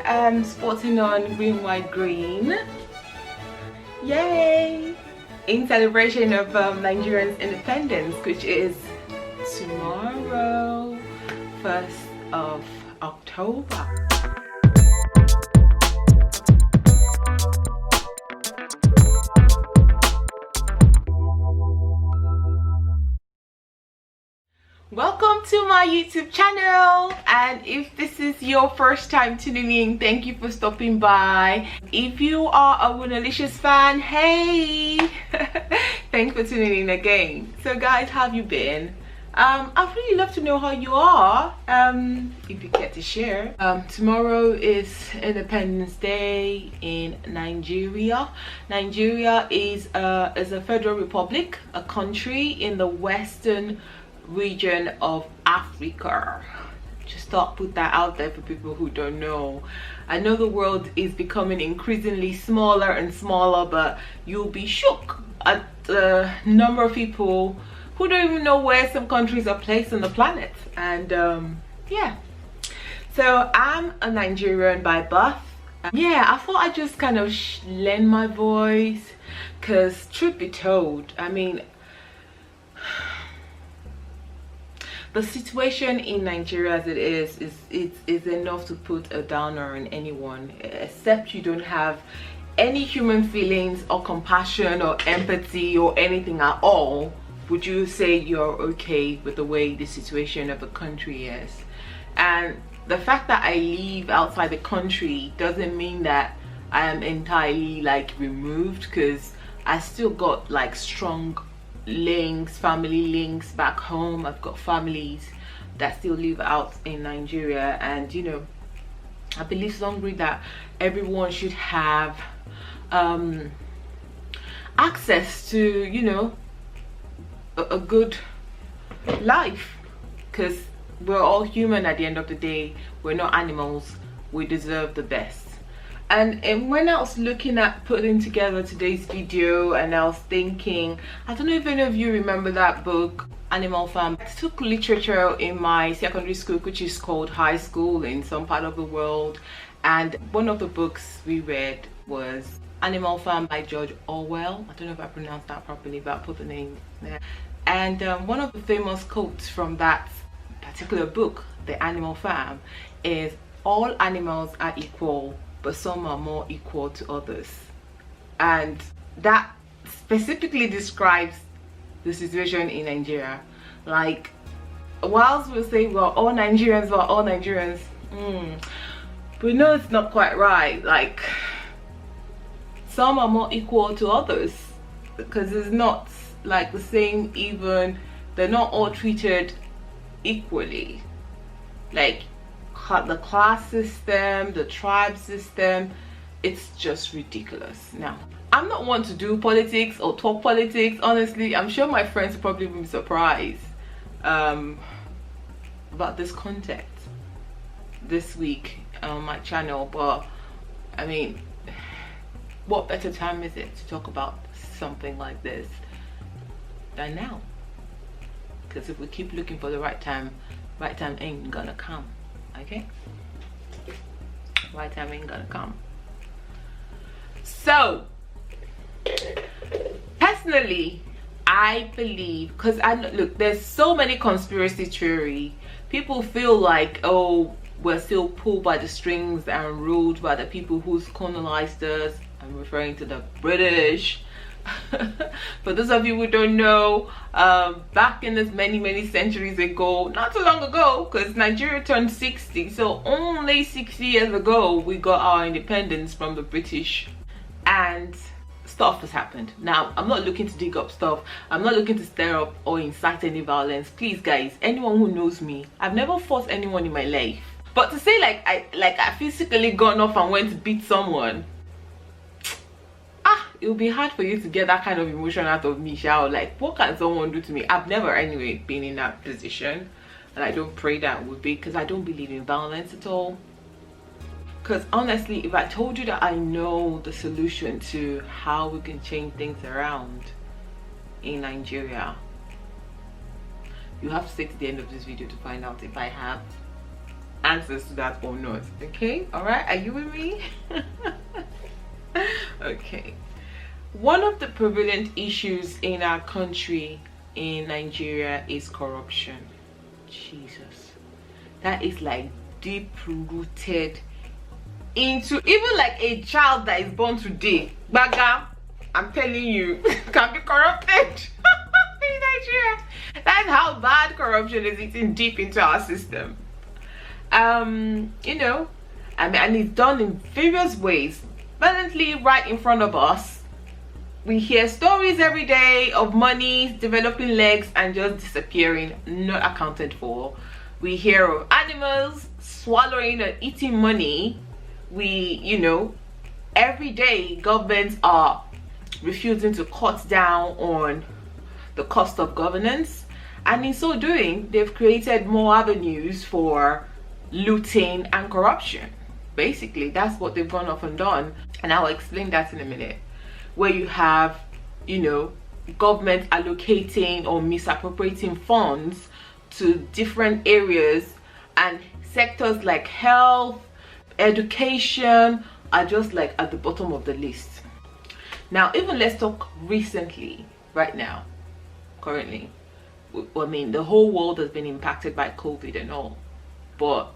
am sporting on green, white, green. Yay! In celebration of Nigerian's independence, which is tomorrow, 1st of October. Welcome to my YouTube channel, and if this is your first time tuning in, thank you for stopping by. If you are a WOONALICIOUS fan, hey! Thanks for tuning in again. So guys, how have you been? I'd really love to know how you are, if you care to share. Tomorrow is Independence Day in Nigeria. Nigeria is a federal republic, a country in the western region of Africa. Just thought put that out there for people who don't know. I know the world is becoming increasingly smaller and smaller, but you'll be shocked at the number of people who don't even know where some countries are placed on the planet. And yeah, so I'm a Nigerian by birth. Yeah, I thought I'd just kind of lend my voice, because truth be told, I mean, the situation in Nigeria as it is enough to put a downer on anyone, except you don't have any human feelings or compassion or empathy or anything at all. Would you say you're okay with the way the situation of the country is? And the fact that I live outside the country doesn't mean that I am entirely like removed, because I still got like strong links, family links back home. I've got families that still live out in Nigeria, and you know, I believe strongly that everyone should have access to, you know, a good life, because we're all human at the end of the day. We're not animals. We deserve the best. And when I was looking at putting together today's video, and I was thinking, I don't know if any of you remember that book, Animal Farm. I took literature in my secondary school, which is called high school in some part of the world, and one of the books we read was Animal Farm by George Orwell. I don't know if I pronounced that properly, but I put the name there. And one of the famous quotes from that particular book, The Animal Farm, is, all animals are equal, but some are more equal to others. And that specifically describes the situation in Nigeria. Like, whilst we'll say we're all Nigerians, we know it's not quite right. Like, some are more equal to others, because it's not like the same, even they're not all treated equally. Like, the class system, the tribe system, it's just ridiculous. Now, I'm not one to do politics or talk politics, honestly. I'm sure my friends will probably be surprised about this content this week on my channel, but I mean, what better time is it to talk about something like this than now? Because if we keep looking for the right time ain't gonna come. Okay, right time ain't gonna come. So personally, I believe, because look, there's so many conspiracy theory. People feel like, oh, we're still pulled by the strings and ruled by the people who's colonized us. I'm referring to the British. For those of you who don't know, back in this many centuries ago, not too long ago, because Nigeria turned 60, so only 60 years ago we got our independence from the British, and stuff has happened. Now, I'm not looking to dig up stuff. I'm not looking to stir up or incite any violence. Please guys, anyone who knows me, I've never forced anyone in my life. But to say like I physically gone off and went to beat someone, it will be hard for you to get that kind of emotion out of me, shall. Like, what can someone do to me? I've never anyway been in that position, and I don't pray that would be, because I don't believe in violence at all. Because honestly, if I told you that I know the solution to how we can change things around in Nigeria, you have to stay to the end of this video to find out if I have. answers to that or not. Okay, all right, are you with me? Okay, one of the prevalent issues in our country, in Nigeria, is corruption. Jesus, that is like deep rooted into even like a child that is born today. Baga, I'm telling you, can be corrupted in Nigeria. That's how bad corruption is eating deep into our system. You know, I mean, and it's done in various ways, blatantly right in front of us. We hear stories every day of money developing legs and just disappearing, not accounted for. We hear of animals swallowing and eating money. You know, every day governments are refusing to cut down on the cost of governance, and in so doing they've created more avenues for looting and corruption. Basically, that's what they've gone off and done, and I'll explain that in a minute. Where you have, you know, government allocating or misappropriating funds to different areas, and sectors like health, education are just like at the bottom of the list. Now, even let's talk recently, right now, currently. I mean, the whole world has been impacted by COVID and all, but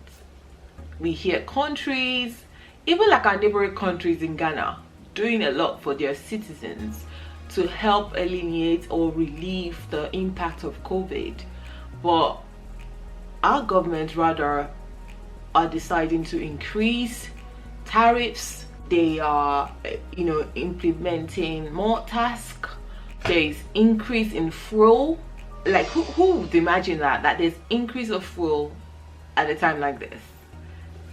we hear countries, even like our neighboring countries in Ghana, doing a lot for their citizens to help alleviate or relieve the impact of COVID. But our government rather are deciding to increase tariffs. They are, you know, implementing more tasks. There is increase in fuel. Like who would imagine that there's increase of fuel at a time like this?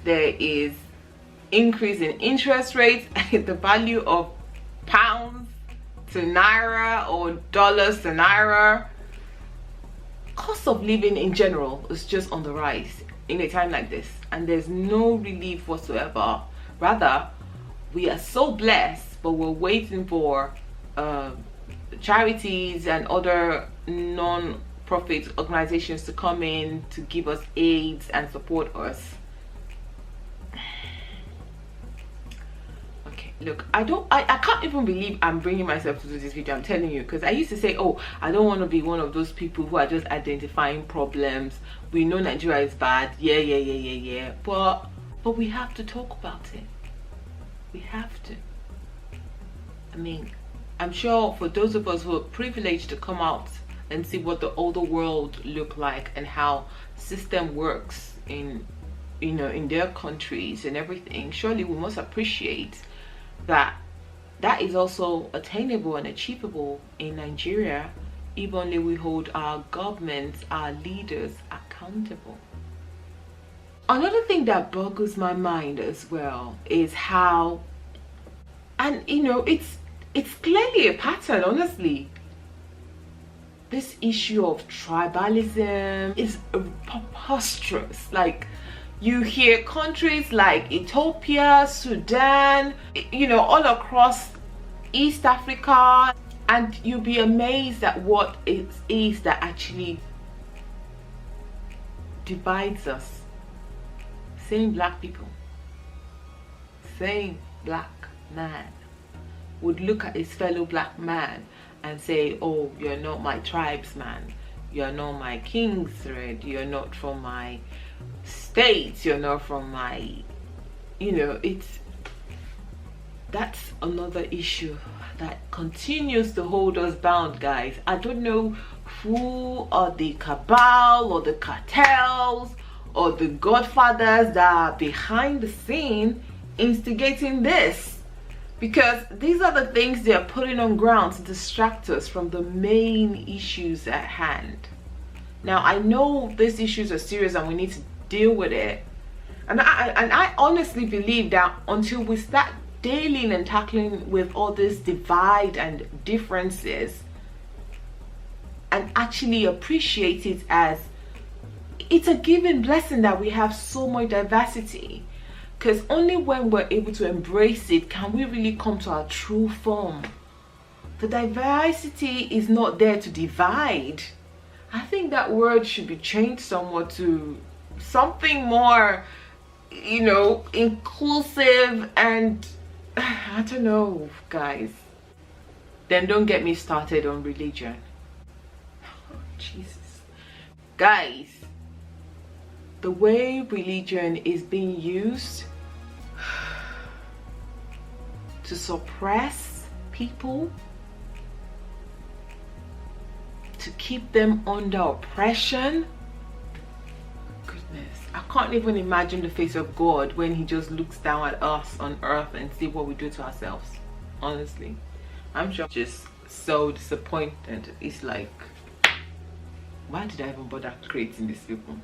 There is increase in interest rates. The value of pounds to naira or dollars to naira. Cost of living in general is just on the rise in a time like this, and there's no relief whatsoever. Rather, we are so blessed, but we're waiting for charities and other non-profit organizations to come in to give us aids and support us. Okay, look, I can't even believe I'm bringing myself to do this video. I'm telling you, because I used to say, oh, I don't want to be one of those people who are just identifying problems. We know Nigeria is bad, yeah, but we have to talk about it. We have to. I mean, I'm sure for those of us who are privileged to come out and see what the older world look like and how system works in, you know, in their countries and everything, surely we must appreciate that is also attainable and achievable in Nigeria, if only we hold our governments, our leaders accountable. Another thing that boggles my mind as well is how, and you know, it's clearly a pattern, honestly. This issue of tribalism is preposterous. Like, you hear countries like Ethiopia, Sudan, you know, all across East Africa, and you'll be amazed at what it is that actually divides us. Same black people, same black man would look at his fellow black man and say, oh, you're not my tribesman, you're not my king's thread, you're not from my state, you're not from my, you know, that's another issue that continues to hold us bound, guys. I don't know who are the cabal or the cartels or the godfathers that are behind the scene instigating this, because these are the things they are putting on ground to distract us from the main issues at hand. Now, I know these issues are serious and we need to deal with it, and I honestly believe that until we start dealing and tackling with all this divide and differences and actually appreciate it as it's a given blessing that we have so much diversity, because only when we're able to embrace it can we really come to our true form. The diversity is not there to divide. I think that word should be changed somewhat to something more, you know, inclusive and I don't know, guys. Then don't get me started on religion. Oh, Jesus. Guys, the way religion is being used to suppress people, to keep them under oppression. Goodness, I can't even imagine the face of God when he just looks down at us on earth and see what we do to ourselves. Honestly, I'm just so disappointed. It's like, why did I even bother creating these people?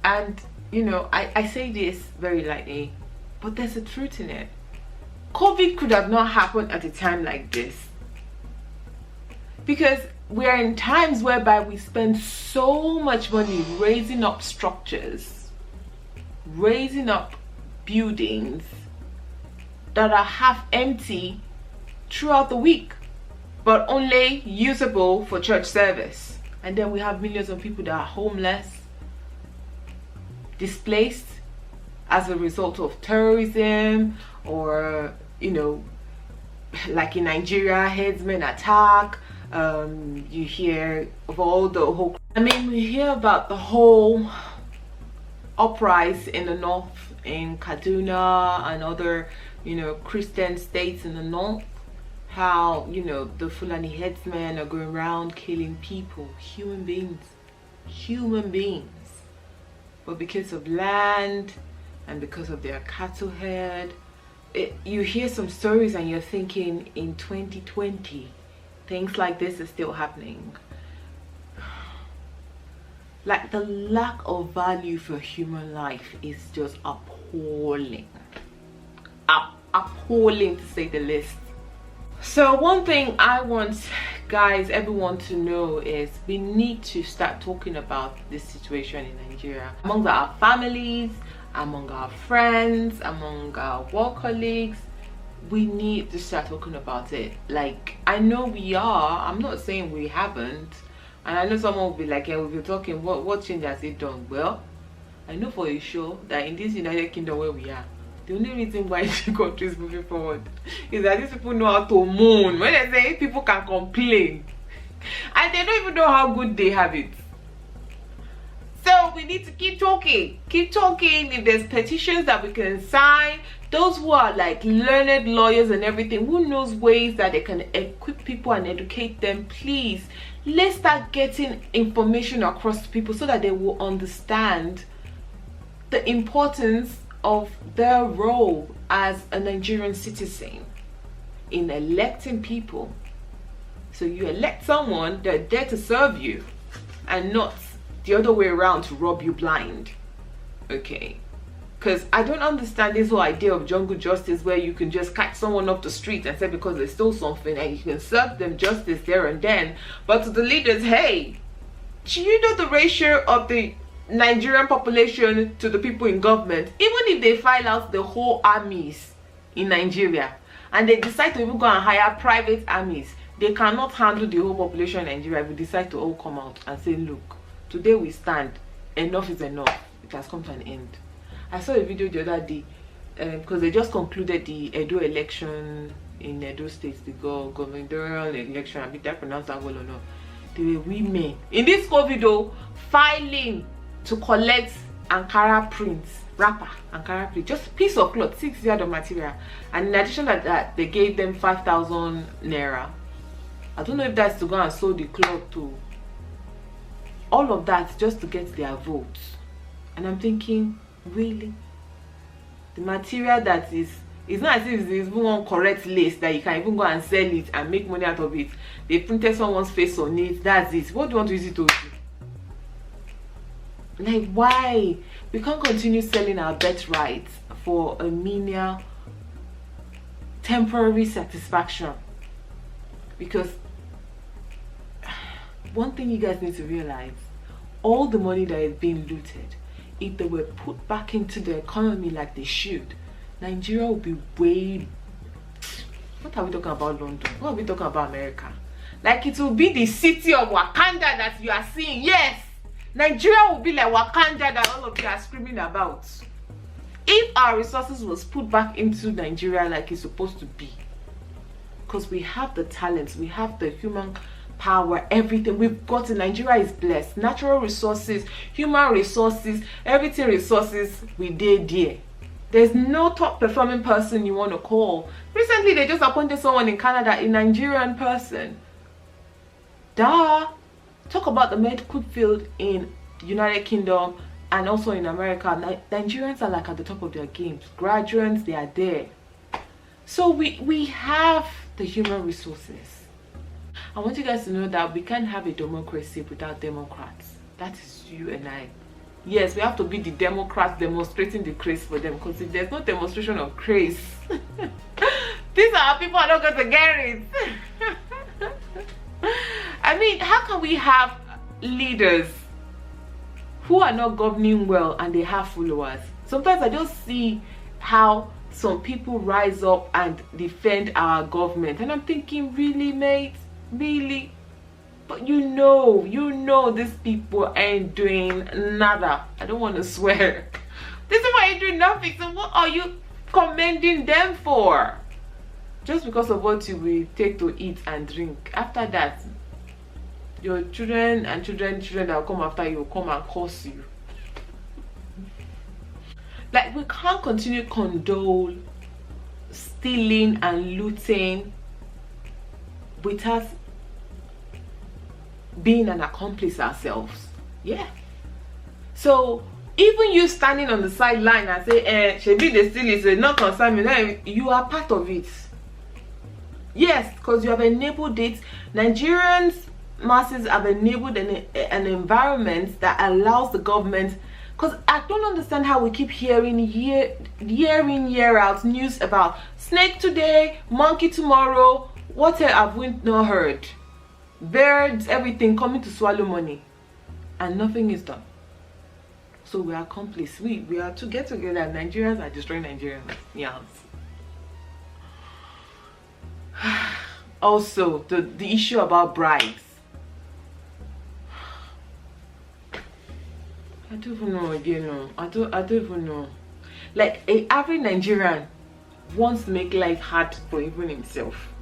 And you know, I say this very lightly, but there's a truth in it. COVID could have not happened at a time like this, because we are in times whereby we spend so much money raising up structures, raising up buildings that are half empty throughout the week, but only usable for church service. And then we have millions of people that are homeless, displaced as a result of terrorism, or you know, like in Nigeria, headsmen attack. You hear of all the whole, I mean, we hear about the whole uprising in the north, in Kaduna and other, you know, Christian states in the north, how, you know, the Fulani headsmen are going around killing people, human beings, but because of land and because of their cattle herd. You hear some stories and you're thinking, in 2020 things like this is still happening. Like, the lack of value for human life is just appalling. Appalling, to say the least. So one thing I want everyone to know is we need to start talking about this situation in Nigeria, among our families, among our friends, among our work colleagues. We need to start talking about it. Like, I know we are, I'm not saying we haven't, and I know someone will be like, yeah, we've been talking, what change has it done? Well, I know for a sure that in this United Kingdom where we are, the only reason why the country is moving forward is that these people know how to moan. When they say people can complain, and they don't even know how good they have it. So we need to keep talking. If there's petitions that we can sign, those who are like learned lawyers and everything, who knows ways that they can equip people and educate them, please, let's start getting information across to people so that they will understand the importance of their role as a Nigerian citizen in electing people. So you elect someone that's there to serve you and not the other way around to rob you blind. Okay, because I don't understand this whole idea of jungle justice where you can just catch someone off the street and say because they stole something and you can serve them justice there and then. But to the leaders, hey, do you know the ratio of the Nigerian population to the people in government? Even if they file out the whole armies in Nigeria and they decide to even go and hire private armies, they cannot handle the whole population in Nigeria. If we decide to all come out and say, look, today we stand, enough is enough, it has come to an end. I saw a video the other day because they just concluded the Edo election in Edo State, the gubernatorial election. I mean, did I pronounce that well or not? There were women in this COVID though filing to collect Ankara prints, wrapper, Ankara print, just a piece of cloth, 6 yards of material, and in addition to that, they gave them 5,000 naira. I don't know if that's to go and sew the cloth to. All of that just to get their votes. And I'm thinking, really? The material that is, it's not as if it's even one correct lace that you can even go and sell it and make money out of it. They printed someone's face on it, that's it. What do you want to use it to do? Like, why? We can't continue selling our birthrights for a menial, temporary satisfaction. Because one thing you guys need to realize, all the money that is being looted, if they were put back into the economy like they should, Nigeria will be way... What are we talking about London? What are we talking about America? Like, it will be the city of Wakanda that you are seeing. Yes, Nigeria will be like Wakanda that all of you are screaming about. If our resources was put back into Nigeria like it's supposed to be, because we have the talents, we have the human power, everything we've got in Nigeria is blessed. Natural resources, human resources, everything resources, we did there. There's no top performing person you want to call. Recently they just appointed someone in Canada, a Nigerian person. Duh. Talk about the medical field in United Kingdom and also in America. Nigerians are like at the top of their games. Graduates, they are there. So we have the human resources. I want you guys to know that we can't have a democracy without Democrats. That is you and I. Yes, we have to be the Democrats demonstrating the craze for them, because if there's no demonstration of craze, these are people are not going to get it. I mean, how can we have leaders who are not governing well and they have followers? Sometimes I just see how some people rise up and defend our government, and I'm thinking, really, mate? Really? But you know these people ain't doing nada. I don't want to swear. This is why you're doing nothing. So what are you commending them for? Just because of what you will take to eat and drink. After that, your children and children that will come after you will come and curse you. Like, we can't continue condone stealing and looting without being an accomplice ourselves. Yeah. So even you standing on the sideline and say, Shebi the steal is not concern me, then you are part of it. Yes, because you have enabled it. Nigerians masses have enabled an environment that allows the government, because I don't understand how we keep hearing year in year out news about snake today, monkey tomorrow. What have we not heard? Birds, everything coming to swallow money, and nothing is done. So we are accomplices. We are to get together. Nigerians are destroying Nigerians. Yes. Also, the issue about bribes. I don't even know again. I don't even know. Like, an average Nigerian wants to make life hard for even himself.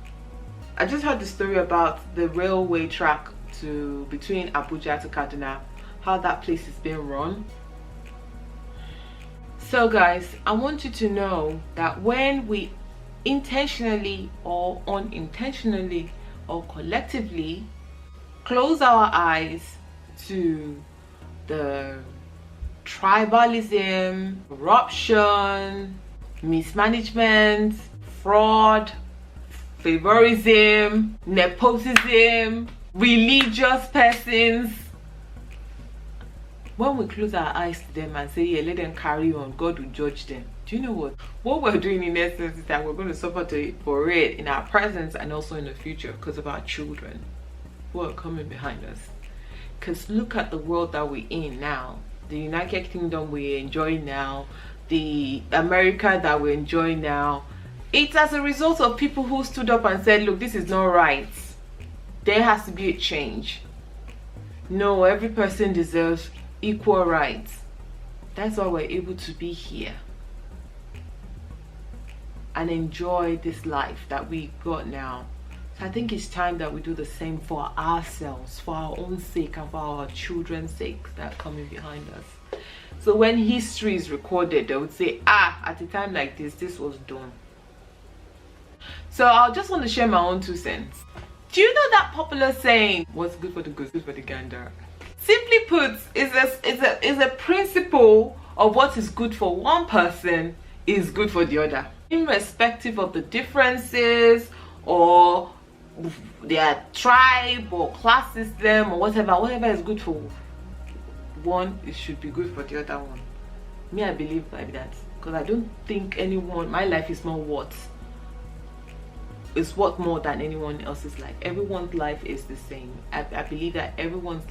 I just heard the story about the railway track between Abuja to Kaduna, how that place is being run. So guys, I want you to know that when we intentionally or unintentionally or collectively close our eyes to the tribalism, corruption, mismanagement, fraud, favorism, nepotism, religious persons, when we close our eyes to them and say, yeah, let them carry on, God will judge them. Do you know what we're doing in essence is that we're going to suffer for it in our present and also in the future because of our children who are coming behind us. Because look at the world that we're in now. The United Kingdom we're enjoying now, the America that we're enjoying now. It's as a result of people who stood up and said, look, this is not right. There has to be a change. No, every person deserves equal rights. That's why we're able to be here and enjoy this life that we got now. So I think it's time that we do the same for ourselves, for our own sake and for our children's sake that are coming behind us. So when history is recorded, they would say, at a time like this was done. So I just want to share my own 2 cents. Do you know that popular saying, what's good for the goose, good for the gander? Simply put, is a principle of what is good for one person is good for the other, irrespective of the differences or their tribe or class system or whatever is good for one, it should be good for the other one. Me, I believe like that, because I don't think my life is not worth more than anyone else's life. Everyone's life is the same. I believe that everyone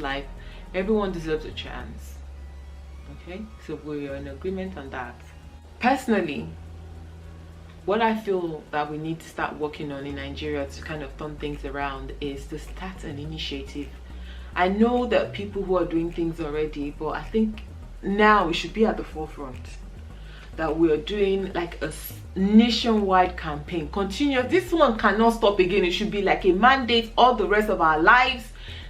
deserves a chance. Okay, so we're in agreement on that. Personally, what I feel that we need to start working on in Nigeria to kind of turn things around is to start an initiative I know that people who are doing things already, but I think now we should be at the forefront, that we are doing like a nationwide campaign, continuous. This one cannot stop again. It should be like a mandate all the rest of our lives,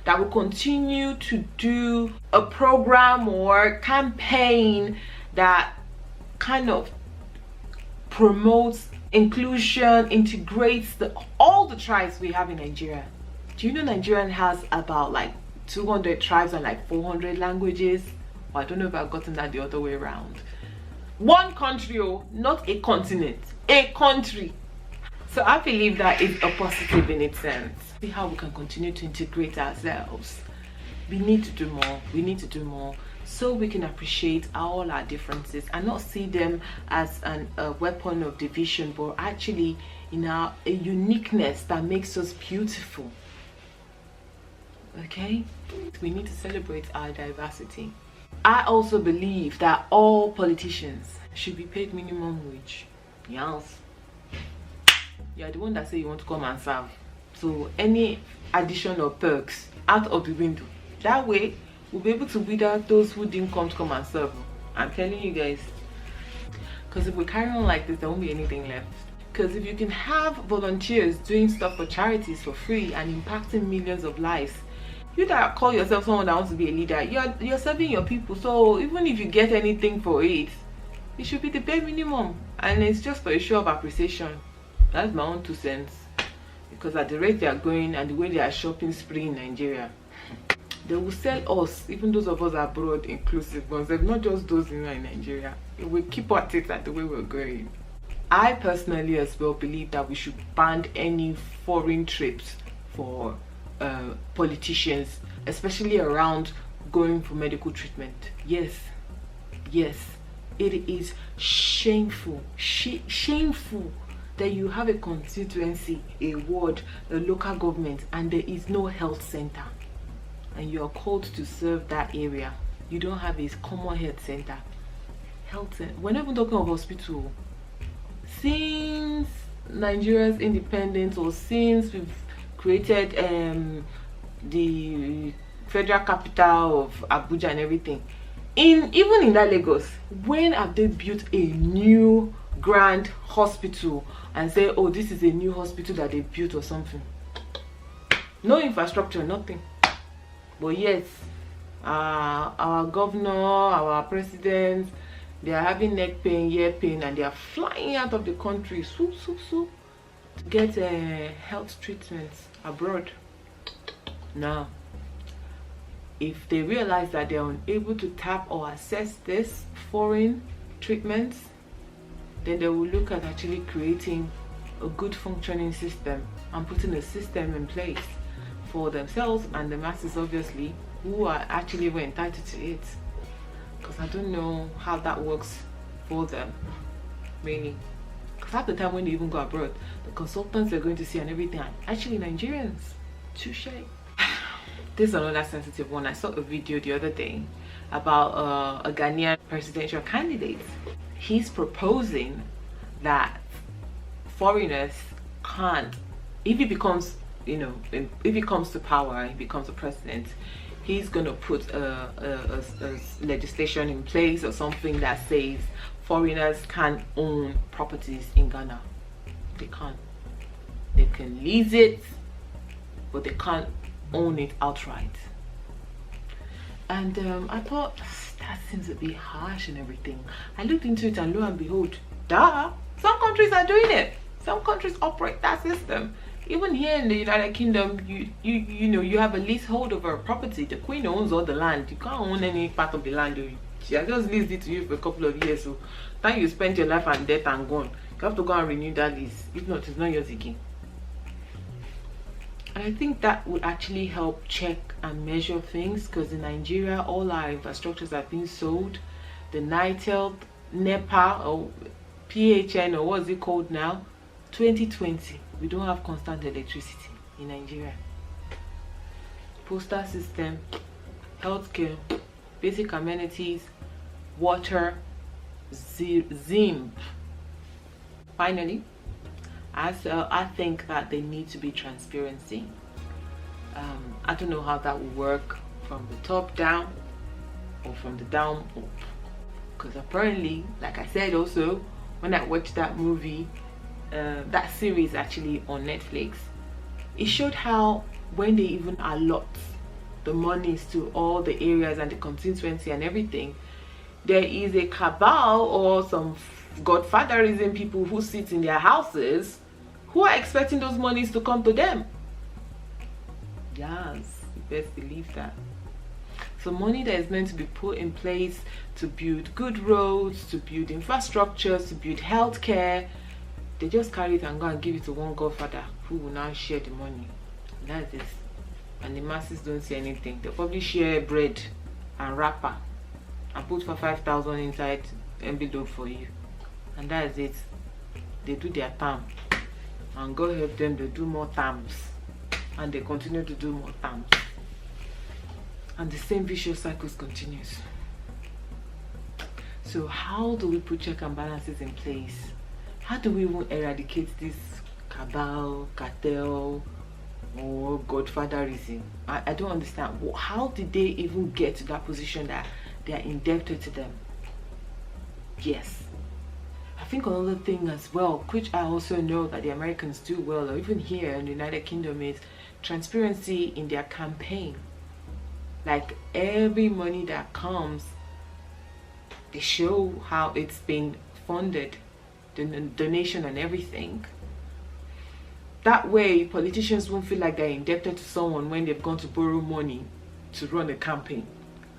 that will continue to do a program or campaign that kind of promotes inclusion, integrates all the tribes we have in Nigeria. Do you know Nigeria has about like 200 tribes and like 400 languages? Well, I don't know if I've gotten that the other way around. One country, oh, not a continent, a country. So I believe that is a positive in its sense. See how we can continue to integrate ourselves. We need to do more. We need to do more, so we can appreciate all our differences and not see them as a weapon of division, but actually in a uniqueness that makes us beautiful. Okay, we need to celebrate our diversity. I also believe that all politicians should be paid minimum wage. Yes, you're the one that say you want to come and serve, so any additional perks out of the window. That way we'll be able to weed out those who didn't come and serve. I'm telling you guys, because if we carry on like this, there won't be anything left. Because if you can have volunteers doing stuff for charities for free and impacting millions of lives, you that call yourself someone that wants to be a leader, you're serving your people. So even if you get anything for it, it should be the bare minimum, and it's just for a show of appreciation. That's my own 2 cents. Because at the rate they are going and the way they are shopping spree in Nigeria, they will sell us, even those of us abroad, inclusive ones, not just those in Nigeria. We keep at it at the way we're going. I personally as well believe that we should ban any foreign trips for politicians, especially around going for medical treatment. Yes, it is shameful that you have a constituency, a ward, a local government, and there is no health center, and you are called to serve that area. You don't have a common health center. We're not even talking of hospital. Since Nigeria's independence, or since we've created the federal capital of Abuja and everything, even in that Lagos, when have they built a new grand hospital and say, oh, this is a new hospital that they built or something? No infrastructure, nothing. But yes, our governor, our president, they are having neck pain, ear pain, and they are flying out of the country to get health treatments abroad. Now, if they realize that they are unable to tap or access this foreign treatments, then they will look at actually creating a good functioning system and putting a system in place for themselves and the masses, obviously, who are actually entitled to it. Because I don't know how that works for them, really. Because half the time when they even go abroad, the consultants they're going to see and everything are actually Nigerians. Touche. This is another sensitive one. I saw a video the other day about a Ghanaian presidential candidate. He's proposing that foreigners can't, if he becomes, if he comes to power, he becomes a president, he's going to put a legislation in place or something that says foreigners can't own properties in Ghana. They can't. They can lease it, but they can't own it outright. And I thought, that seems a bit harsh and everything. I looked into it and lo and behold, some countries are doing it. Some countries operate that system. Even here in the United Kingdom, you have a leasehold of a property. The Queen owns all the land. You can't own any part of the land. She has just leased it to you for a couple of years. So then you spend your life and death and gone. You have to go and renew that lease. If not, it's not yours again. And I think that would actually help check and measure things, because in Nigeria, all our infrastructures are being sold. The NITEL, NEPA, or PHN, or what's it called now? 2020. We don't have constant electricity in Nigeria. Postal system, healthcare, basic amenities, water, ZIM. Finally, I think that there needs to be transparency. I don't know how that will work from the top down or from the down up, because apparently, like I said also, when I watched that movie, that series actually on Netflix, it showed how when they even allot the monies to all the areas and the constituency and everything, there is a cabal or some godfatherism people who sit in their houses who are expecting those monies to come to them. Yes, you best believe that. So money that is meant to be put in place to build good roads, to build infrastructures, to build healthcare, they just carry it and go and give it to one godfather who will now share the money. And that's it. And the masses don't see anything. They'll probably share bread and wrapper and put for 5,000 inside envelope for you. And that's it. They do their time. And God help them, they do more times. And they continue to do more times. And the same vicious cycles continues. So how do we put check and balances in place? How do we even eradicate this cabal, cartel, or godfatherism? I don't understand. How did they even get to that position that they are indebted to them? Yes. I think another thing as well, which I also know that the Americans do well, or even here in the United Kingdom, is transparency in their campaign. Like every money that comes, they show how it's been funded, the donation and everything. That way politicians won't feel like they're indebted to someone when they've gone to borrow money to run a campaign,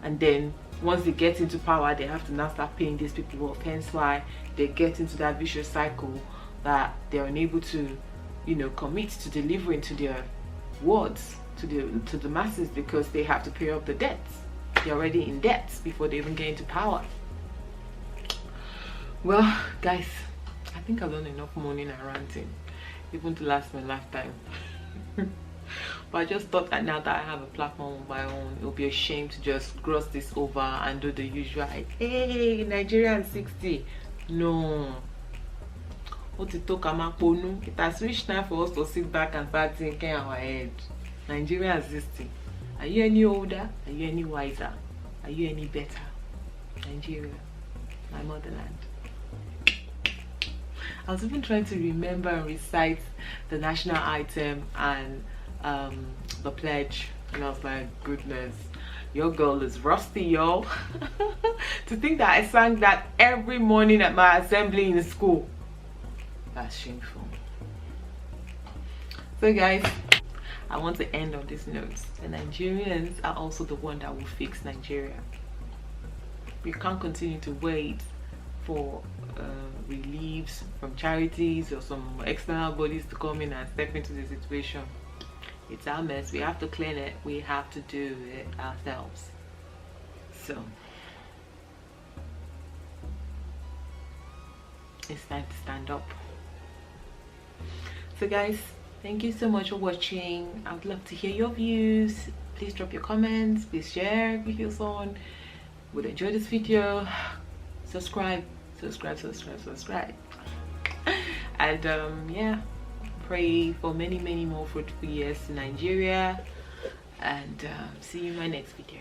and then once they get into power they have to now start paying these people off. Hence why they get into that vicious cycle that they're unable to, you know, commit to delivering to their words to the masses, because they have to pay off the debts. They're already in debt before they even get into power. Well guys, I think I've done enough moaning and ranting even to last my lifetime. But I just thought that now that I have a platform of my own, it would be a shame to just gloss this over and do the usual, hey, Nigerian 60. No. It has reached time for us to sit back and start thinking our head. Nigerian 60. Are you any older? Are you any wiser? Are you any better? Nigeria, my motherland. I was even trying to remember and recite the national anthem and the pledge, and I was like, goodness, your girl is rusty, y'all. To think that I sang that every morning at my assembly in school, that's shameful. So guys, I want to end on this note. The Nigerians are also the one that will fix Nigeria. We can't continue to wait for reliefs from charities or some external bodies to come in and step into the situation. It's our mess. We have to clean it. We have to do it ourselves. So it's time to stand up. So guys, thank you so much for watching. I would love to hear your views. Please drop your comments. Please share if you feel someone would enjoy this video. Subscribe. And yeah, pray for many more fruitful years in Nigeria, and see you in my next video.